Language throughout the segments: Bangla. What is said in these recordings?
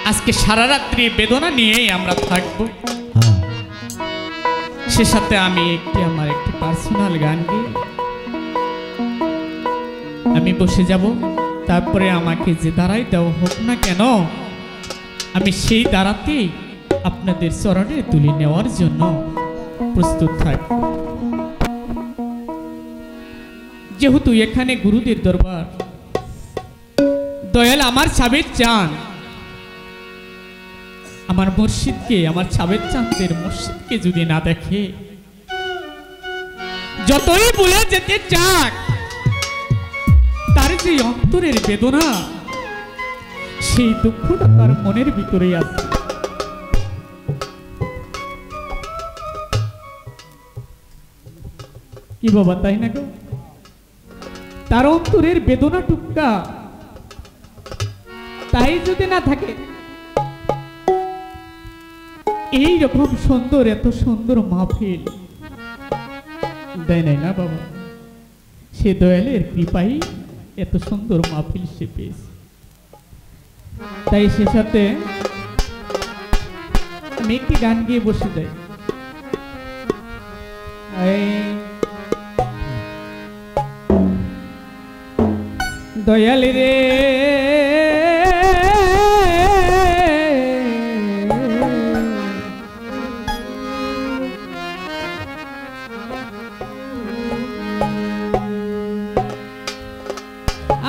আজকে সারা রাত্রি বেদনা নিয়েই আমরা থাকব। সে সাথে আমি আমার একটি পার্সোনাল গান গেয়ে আমি বসে যাব। তারপরে আমাকে যে দাঁড়াই দেওয়া হোক না কেন, আমি সেই দাঁড়াতেই আপনাদের চরণে তুলে নেওয়ার জন্য প্রস্তুত থাকব। যেহেতু এখানে গুরুদের দরবার, দয়াল আমার সাবের চান, আমার মুর্শিদকে, আমার সাবের চাঁদের মুর্শিদকে যদি না দেখে, যতই ভুলে যেতে চাক, তার যে অন্তরের বেদনা, সেই দুঃখটা তার মনের ভিতরে আছে। কি বাবা, তাই না গো? তার অন্তরের বেদনা টুকটা তাই যদি না থাকে, এই রকম সুন্দর, এত সুন্দর মাহফিল দেয় নাই না বাবা। সে দয়ালের কৃপাই এত সুন্দর মাহফিল সে পেয়েছে। তাই সে সাথে আমি একটি গান গিয়ে বসে যাই। দয়াল রে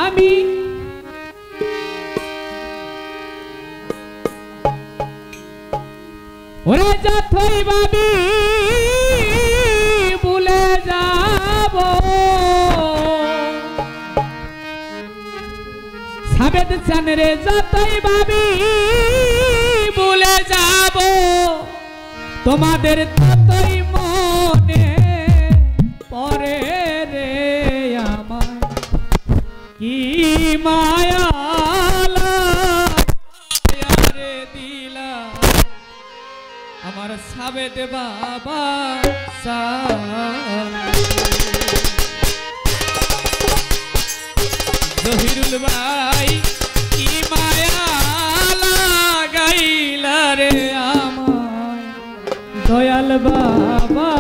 আমি ওরে যতই ভাবি ভুলে যাব, সাবেদ চান রে যতই ভাবি ভুলে যাব, তোমাদের ততই মনে পড়ে রে আমার কি মায়া রে দিলা আমার সাবেদ বাবা। জহিরুল ভাই কি মায়া লাগাইলা রে আমায় দয়াল বাবা।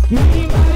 Keep on